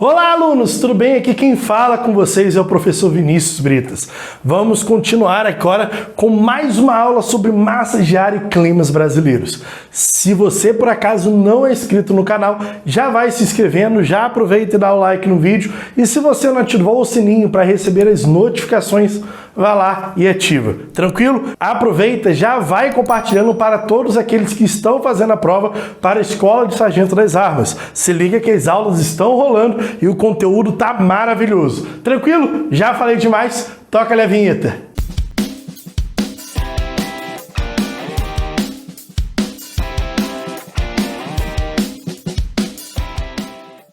Olá, alunos! Tudo bem? Aqui quem fala com vocês é o professor Vinícius Britas. Vamos continuar agora com mais uma aula sobre massas de ar e climas brasileiros. Se você, por acaso, não é inscrito no canal, já vai se inscrevendo, já aproveita e dá o like no vídeo. E se você não ativou o sininho para receber as notificações, vá lá e ativa. Tranquilo? Aproveita, já vai compartilhando para todos aqueles que estão fazendo a prova para a Escola de Sargento das Armas. Se liga que as aulas estão rolando e o conteúdo tá maravilhoso. Tranquilo? Já falei demais? Toca-lhe a vinheta.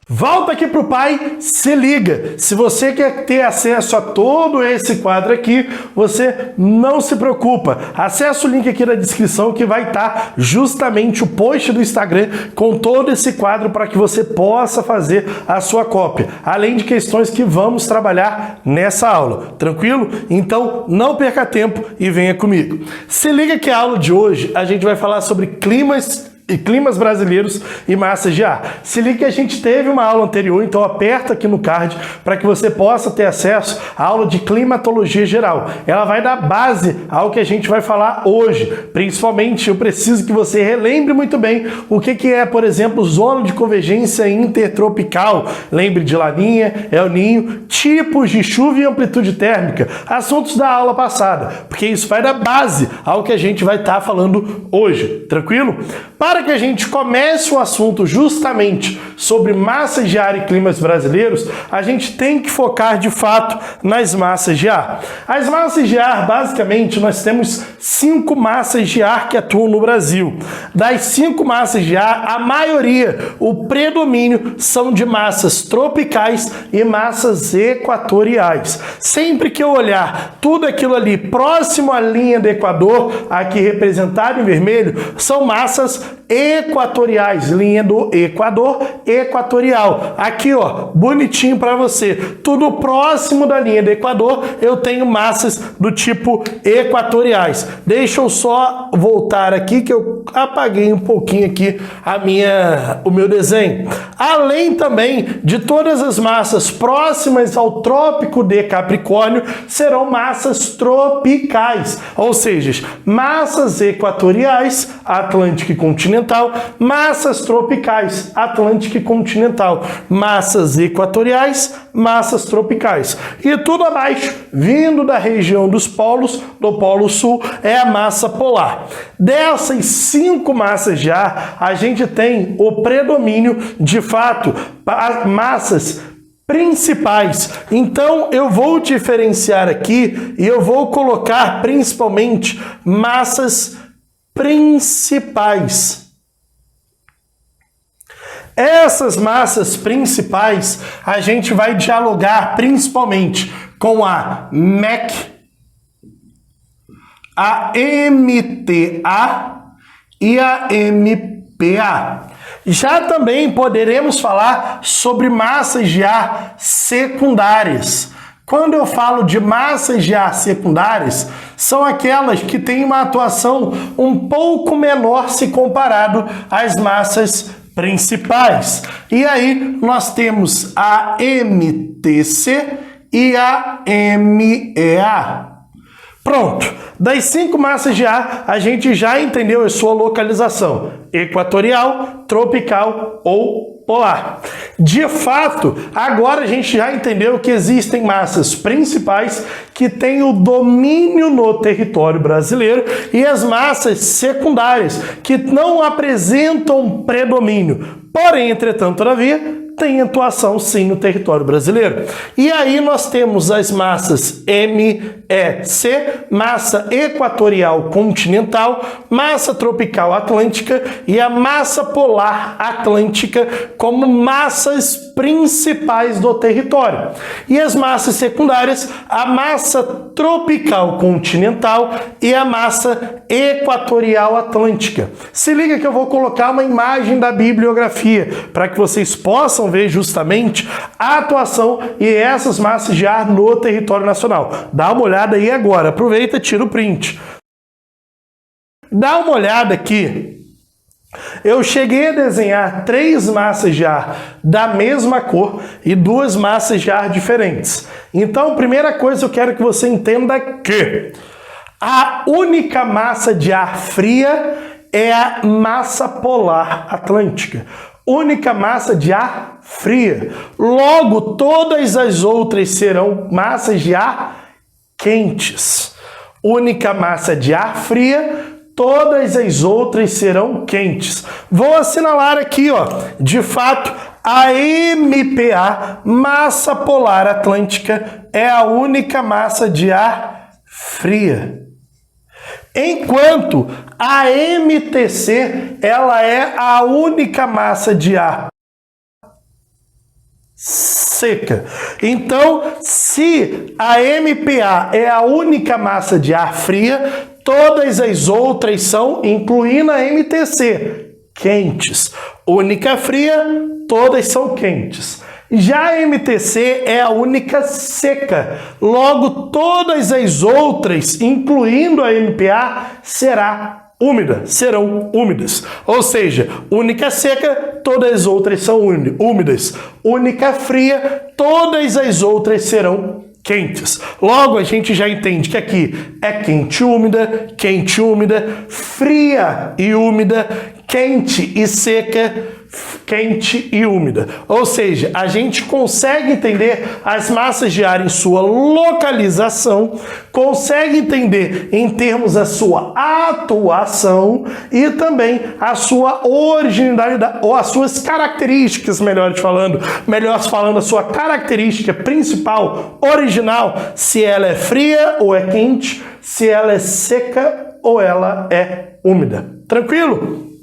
Volta aqui pro pai, se liga. Se você quer ter acesso a todo esse quadro aqui, você não se preocupa. Acesse o link aqui na descrição que vai estar justamente o post do Instagram com todo esse quadro para que você possa fazer a sua cópia. Além de questões que vamos trabalhar nessa aula. Tranquilo? Então não perca tempo e venha comigo. Se liga que a aula de hoje a gente vai falar sobre climas brasileiros e massas de ar. Se liga que a gente teve uma aula anterior, então aperta aqui no card para que você possa ter acesso à aula de climatologia geral. Ela vai dar base ao que a gente vai falar hoje. Principalmente, eu preciso que você relembre muito bem o que é, por exemplo, zona de convergência intertropical. Lembre de Laninha, El Ninho, tipos de chuva e amplitude térmica, assuntos da aula passada, porque isso vai dar base ao que a gente vai estar falando hoje. Tranquilo? Para que a gente comece o assunto justamente sobre massas de ar e climas brasileiros, a gente tem que focar de fato nas massas de ar. As massas de ar, basicamente, nós temos 5 massas de ar que atuam no Brasil. Das 5 massas de ar, a maioria, o predomínio, são de massas tropicais e massas equatoriais. Sempre que eu olhar tudo aquilo ali próximo à linha do Equador, aqui representado em vermelho, são massas equatoriais, linha do Equador, equatorial. Aqui, ó, bonitinho para você. Tudo próximo da linha do Equador, eu tenho massas do tipo equatoriais. Deixa eu só voltar aqui que eu apaguei um pouquinho aqui o meu desenho. Além também de todas as massas próximas ao trópico de Capricórnio, serão massas tropicais, ou seja, massas equatoriais, Atlântico e continental, massas tropicais, Atlântico e continental, massas equatoriais, massas tropicais. E tudo abaixo, vindo da região dos polos, do Polo Sul, é a massa polar. Dessas 5 massas de ar, a gente tem o predomínio, de fato, massas principais. Então eu vou diferenciar aqui e eu vou colocar principalmente massas principais. Essas massas principais a gente vai dialogar principalmente com a MEC, a MTA e a MPA. Já também poderemos falar sobre massas de ar secundárias. Quando eu falo de massas de ar secundárias, são aquelas que têm uma atuação um pouco menor se comparado às massas principais. E aí nós temos a MTC e a MEA. Pronto, das 5 massas de ar, a gente já entendeu a sua localização: equatorial, tropical ou polar. De fato, agora a gente já entendeu que existem massas principais que têm o domínio no território brasileiro e as massas secundárias que não apresentam predomínio. Porém, entretanto, todavia, tem atuação sim no território brasileiro. E aí nós temos as massas MEC, massa equatorial continental, massa tropical atlântica e a massa polar atlântica como massas principais do território. E as massas secundárias, a massa tropical continental e a massa equatorial atlântica. Se liga que eu vou colocar uma imagem da bibliografia para que vocês possam ver justamente a atuação e essas massas de ar no território nacional. Dá uma olhada aí agora, aproveita e tira o print. Dá uma olhada aqui Eu cheguei a desenhar 3 massas de ar da mesma cor e 2 massas de ar diferentes. Então, primeira coisa, eu quero que você entenda que a única massa de ar fria é a massa polar atlântica. Única massa de ar fria. Logo, todas as outras serão massas de ar quentes. Única massa de ar fria, todas as outras serão quentes. Vou assinalar aqui, ó, de fato, a MPA, massa polar atlântica, é a única massa de ar fria. Enquanto a MTC, ela é a única massa de ar seca. Então, se a MPA é a única massa de ar fria, todas as outras são, incluindo a MTC, quentes. Única fria, todas são quentes. Já a MTC é a única seca. Logo, todas as outras, incluindo a MPA, serão úmidas. Ou seja, única seca, todas as outras são úmidas. Única fria, todas as outras serão quentes. Logo, a gente já entende que aqui é quente e úmida, fria e úmida, quente e seca, quente e úmida. Ou seja, a gente consegue entender as massas de ar em sua localização, consegue entender em termos da sua atuação e também a sua originalidade, ou as suas características, melhor falando, a sua característica principal, original, se ela é fria ou é quente, se ela é seca ou ela é úmida. Tranquilo?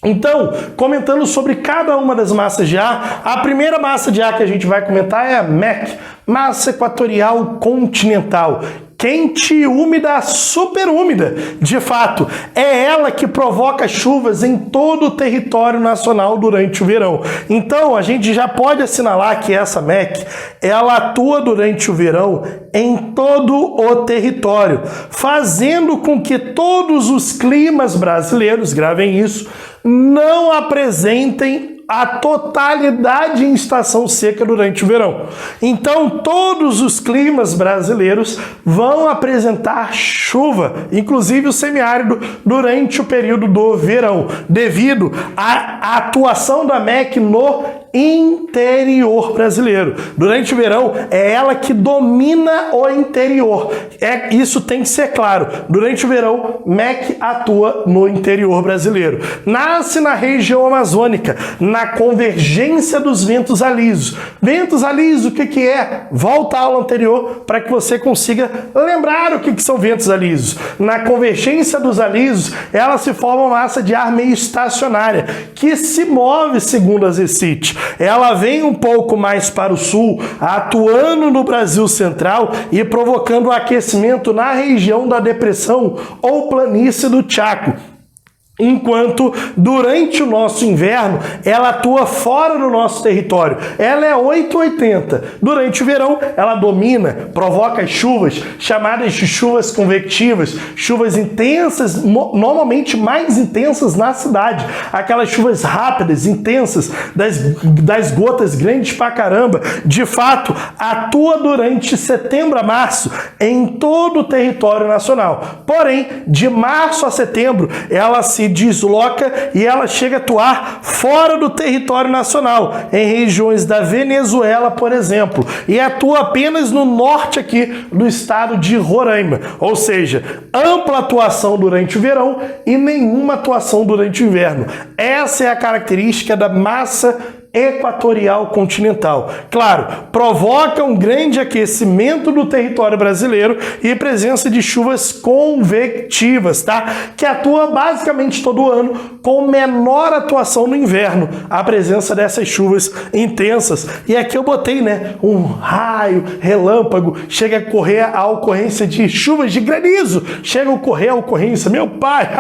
Então, comentando sobre cada uma das massas de ar, a primeira massa de ar que a gente vai comentar é a MEC, massa equatorial continental. Quente e úmida, super úmida. De fato, é ela que provoca chuvas em todo o território nacional durante o verão. Então, a gente já pode assinalar que essa MEC, ela atua durante o verão em todo o território, fazendo com que todos os climas brasileiros, gravem isso, não apresentem a totalidade em estação seca durante o verão. Então, todos os climas brasileiros vão apresentar chuva, inclusive o semiárido, durante o período do verão, devido à atuação da MEC no interior brasileiro. Durante o verão, é ela que domina o interior. Isso tem que ser claro. Durante o verão, MEC atua no interior brasileiro. Nasce na região amazônica, na convergência dos ventos alísios. Ventos alísios, o que é? Volta à aula anterior para que você consiga lembrar o que são ventos alísios. Na convergência dos alísios, ela se forma uma massa de ar meio estacionária, que se move segundo as ECIT. Ela vem um pouco mais para o sul, atuando no Brasil central e provocando aquecimento na região da depressão ou planície do Chaco. Enquanto durante o nosso inverno ela atua fora do nosso território. Ela é 880. Durante o verão ela domina, provoca chuvas chamadas de chuvas convectivas, chuvas intensas, normalmente mais intensas na cidade. Aquelas chuvas rápidas, intensas, das gotas grandes pra caramba. De fato, atua durante setembro a março em todo o território nacional. Porém, de março a setembro ela se desloca e ela chega a atuar fora do território nacional, em regiões da Venezuela, por exemplo, e atua apenas no norte aqui do estado de Roraima, ou seja, ampla atuação durante o verão e nenhuma atuação durante o inverno. Essa é a característica da massa equatorial continental. Claro, provoca um grande aquecimento do território brasileiro e presença de chuvas convectivas, tá? Que atua basicamente todo ano, com menor atuação no inverno, a presença dessas chuvas intensas. E aqui eu botei, né, um raio, relâmpago, chega a ocorrer a ocorrência de chuvas de granizo, chega a ocorrer a ocorrência, meu pai,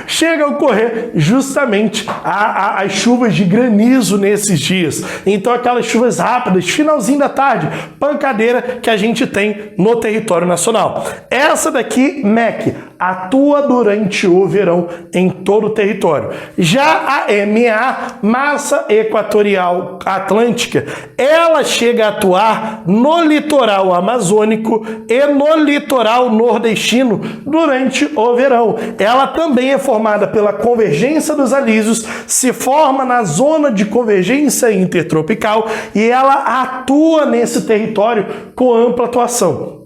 chega a ocorrer justamente as chuvas de granizo nesses dias. Então aquelas chuvas rápidas, finalzinho da tarde, pancadeira que a gente tem no território nacional. Essa daqui, MEC, atua durante o verão em todo o território. Já a MA, Massa Equatorial Atlântica, ela chega a atuar no litoral amazônico e no litoral nordestino durante o verão. Ela também é formada pela convergência dos alísios, se forma na zona de convergência intertropical e ela atua nesse território com ampla atuação.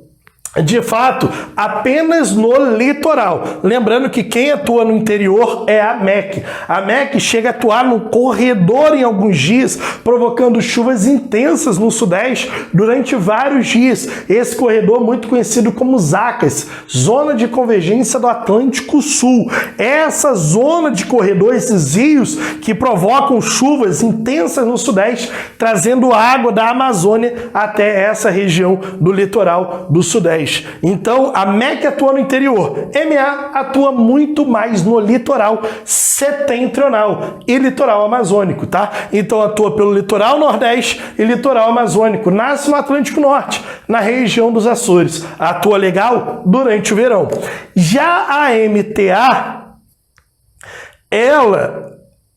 De fato, apenas no litoral. Lembrando que quem atua no interior é a MEC. A MEC chega a atuar no corredor em alguns dias, provocando chuvas intensas no sudeste durante vários dias. Esse corredor muito conhecido como ZACAS, Zona de Convergência do Atlântico Sul. Essa zona de corredor, esses rios que provocam chuvas intensas no sudeste, trazendo água da Amazônia até essa região do litoral do sudeste. Então, a MEC atua no interior, MA atua muito mais no litoral setentrional e litoral amazônico, tá? Então, atua pelo litoral nordeste e litoral amazônico, nasce no Atlântico Norte, na região dos Açores. Atua legal durante o verão. Já a MTA, ela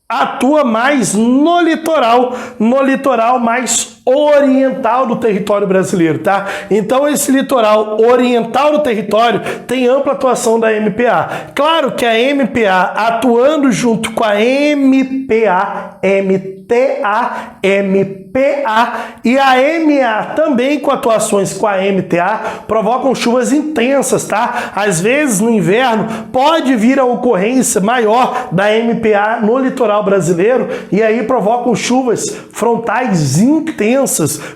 atua mais no litoral mais oriental do território brasileiro, tá? Então esse litoral oriental do território tem ampla atuação da MPA. Claro que a MPA atuando junto com a MPA, MTA, MPA e a MA também com atuações com a MTA provocam chuvas intensas, tá? Às vezes no inverno pode vir a ocorrência maior da MPA no litoral brasileiro e aí provocam chuvas frontais intensas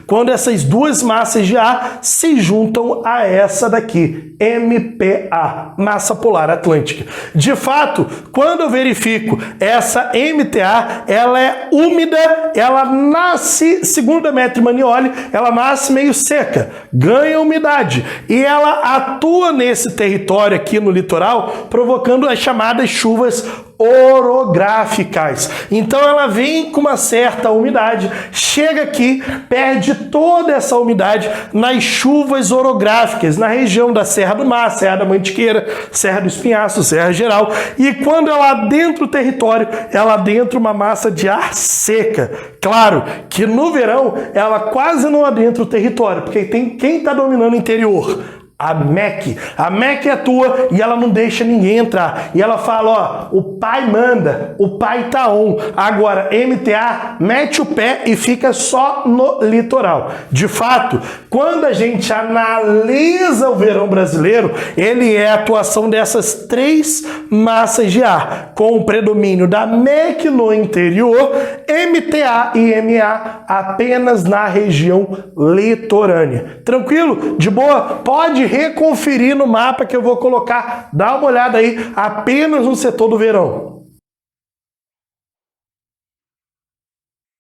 quando essas duas massas de ar se juntam a essa daqui, MPA, Massa Polar Atlântica. De fato, quando eu verifico essa MTA, ela é úmida, ela nasce, segundo Demetrio Manioli, ela nasce meio seca, ganha umidade e ela atua nesse território aqui no litoral, provocando as chamadas chuvas orográficas. Então ela vem com uma certa umidade, chega aqui, perde toda essa umidade nas chuvas orográficas, na região da Serra do Mar, Serra da Mantiqueira, Serra do Espinhaço, Serra Geral, e quando ela adentra o território, ela adentra uma massa de ar seca. Claro que no verão ela quase não adentra o território, porque tem quem está dominando o interior? A MEC. A MEC atua e ela não deixa ninguém entrar. E ela fala, ó, o pai manda, o pai tá on. Agora, MTA mete o pé e fica só no litoral. De fato, quando a gente analisa o verão brasileiro, ele é a atuação dessas três massas de ar, com o predomínio da MEC no interior, MTA e MA apenas na região litorânea. Tranquilo? De boa? Pode reconferir no mapa que eu vou colocar, dá uma olhada aí, apenas no setor do verão.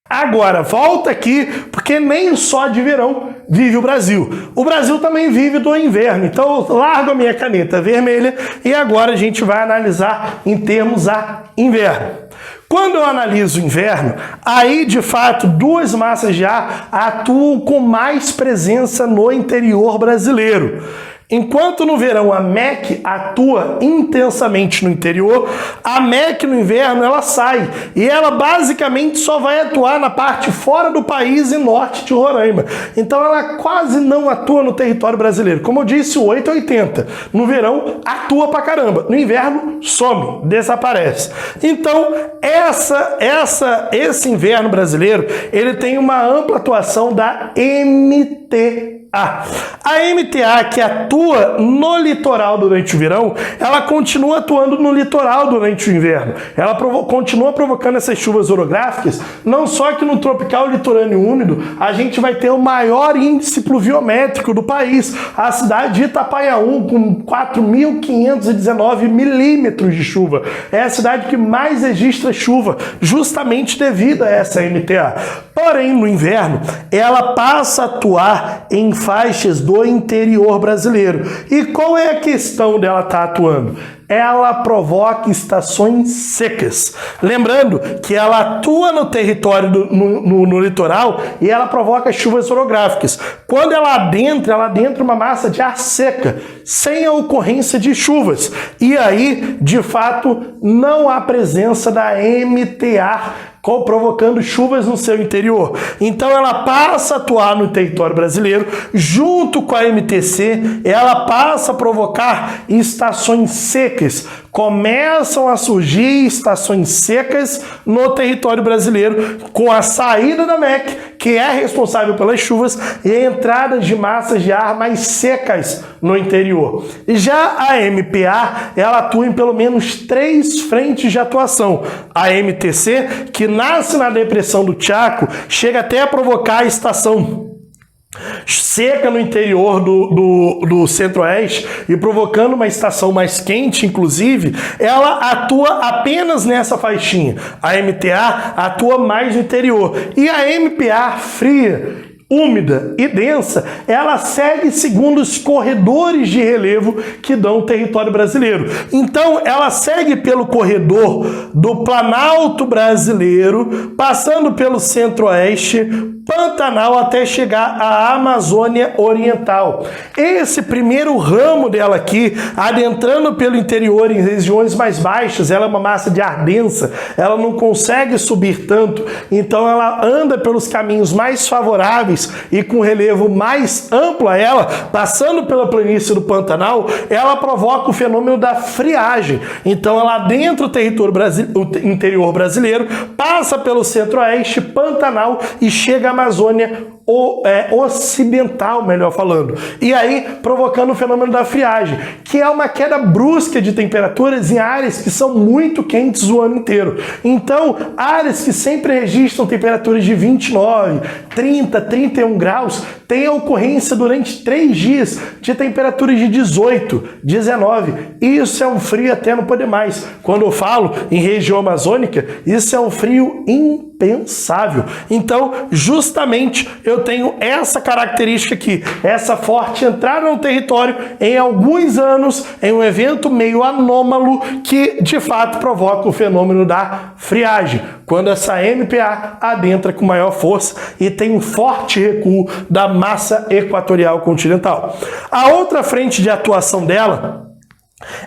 Agora, volta aqui, porque nem só de verão vive o Brasil. O Brasil também vive do inverno, então eu largo a minha caneta vermelha e agora a gente vai analisar em termos a inverno. Quando eu analiso o inverno, aí de fato duas massas de ar atuam com mais presença no interior brasileiro. Enquanto no verão a MEC atua intensamente no interior, a MEC no inverno ela sai e ela basicamente só vai atuar na parte fora do país e norte de Roraima. Então ela quase não atua no território brasileiro. Como eu disse, o 880. No verão atua pra caramba, no inverno some, desaparece. Então esse inverno brasileiro ele tem uma ampla atuação da MTA. A MTA que atua no litoral durante o verão, ela continua atuando no litoral durante o inverno. Ela continua provocando essas chuvas orográficas, não só que no tropical litorâneo úmido, a gente vai ter o maior índice pluviométrico do país, a cidade de Itapaiaú, com 4.519 milímetros de chuva. É a cidade que mais registra chuva, justamente devido a essa MTA. Porém, no inverno, ela passa a atuar em faixas do interior brasileiro. E qual é a questão dela estar atuando? ela provoca estações secas. Lembrando que ela atua no território no litoral e ela provoca chuvas orográficas. Quando ela adentra uma massa de ar seca, sem a ocorrência de chuvas. E aí, de fato, não há presença da MTA, provocando chuvas no seu interior. Então ela passa a atuar no território brasileiro, junto com a MTC, ela passa a provocar estações secas. Começam a surgir estações secas no território brasileiro, com a saída da MEC, que é responsável pelas chuvas, e a entrada de massas de ar mais secas no interior. Já a MPA, ela atua em pelo menos 3 frentes de atuação. A MTC, que nasce na depressão do Chaco, chega até a provocar a estação seca no interior do centro-oeste e provocando uma estação mais quente, inclusive, ela atua apenas nessa faixinha. A MTA atua mais no interior. E a MPA fria, úmida e densa, ela segue segundo os corredores de relevo que dão o território brasileiro. Então, ela segue pelo corredor do Planalto brasileiro, passando pelo centro-oeste, Pantanal, até chegar à Amazônia Oriental. Esse primeiro ramo dela aqui, adentrando pelo interior em regiões mais baixas, ela é uma massa de ar densa, ela não consegue subir tanto, então ela anda pelos caminhos mais favoráveis e com relevo mais amplo a ela, passando pela planície do Pantanal, ela provoca o fenômeno da friagem. Então ela adentra o interior brasileiro, passa pelo centro-oeste, Pantanal e chega à Amazônia ocidental, melhor falando. E aí, provocando o fenômeno da friagem, que é uma queda brusca de temperaturas em áreas que são muito quentes o ano inteiro. Então, áreas que sempre registram temperaturas de 29, 30, 31 graus, tem a ocorrência durante 3 dias de temperaturas de 18, 19. Isso é um frio até não poder mais. Quando eu falo em região amazônica, isso é um frio impensável. Então, justamente, eu tenho essa característica aqui, essa forte entrada no território em alguns anos, em um evento meio anômalo que, de fato, provoca o fenômeno da friagem, quando essa MPA adentra com maior força e tem um forte recuo da massa equatorial continental. A outra frente de atuação dela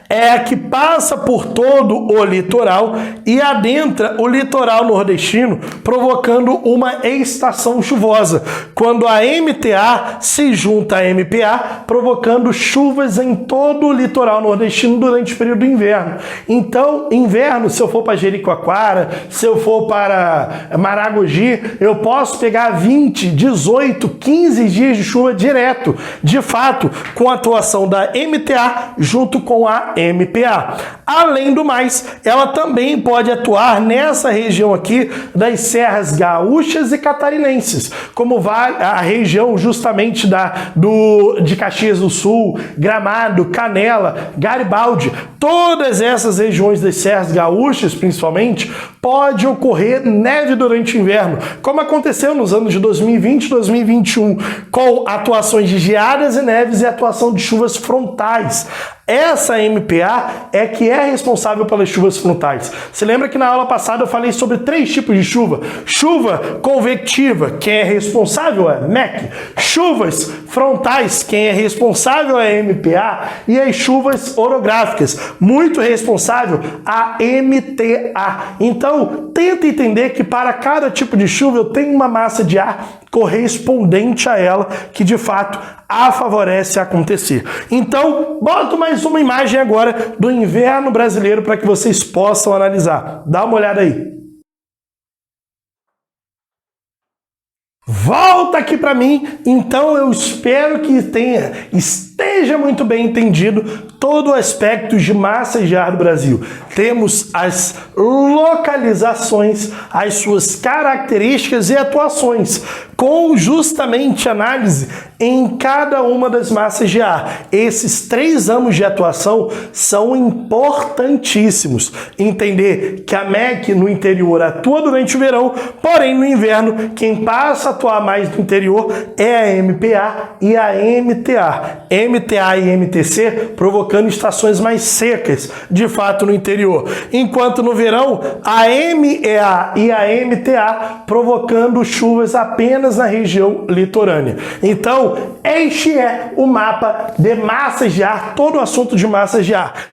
é a que passa por todo o litoral e adentra o litoral nordestino, provocando uma estação chuvosa, quando a MTA se junta à MPA, provocando chuvas em todo o litoral nordestino durante o período do inverno. Então, inverno, se eu for para Jericoacoara, se eu for para Maragogi, eu posso pegar 20, 18, 15 dias de chuva direto, de fato, com a atuação da MTA junto com a MPA. Além do mais, ela também pode atuar nessa região aqui das serras gaúchas e catarinenses, como a região justamente de Caxias do Sul, Gramado, Canela, Garibaldi. Todas essas regiões das serras gaúchas, principalmente, pode ocorrer neve durante o inverno, como aconteceu nos anos de 2020 e 2021, com atuações de geadas e neves e atuação de chuvas frontais. Essa MPA é que é responsável pelas chuvas frontais. Você lembra que na aula passada eu falei sobre 3 tipos de chuva? Chuva convectiva, quem é responsável é MEC. Chuvas frontais, quem é responsável é a MPA. E as chuvas orográficas, muito responsável a MTA. Então, tenta entender que para cada tipo de chuva eu tenho uma massa de ar correspondente a ela, que de fato a favorece a acontecer. Então, boto mais uma imagem agora do inverno brasileiro para que vocês possam analisar. Dá uma olhada aí. Volta aqui para mim, então eu espero que esteja muito bem entendido todo o aspecto de massa de ar do Brasil. Temos as localizações, as suas características e atuações, com justamente análise em cada uma das massas de ar. Esses 3 ramos de atuação são importantíssimos. Entender que a MEC no interior atua durante o verão, porém no inverno quem passa a atuar mais no interior é a MPA e a MTA. MTA e MTC provocando estações mais secas, de fato, no interior. Enquanto no verão, a MEA e a MTA provocando chuvas apenas na região litorânea. Então, este é o mapa de massas de ar, todo o assunto de massas de ar.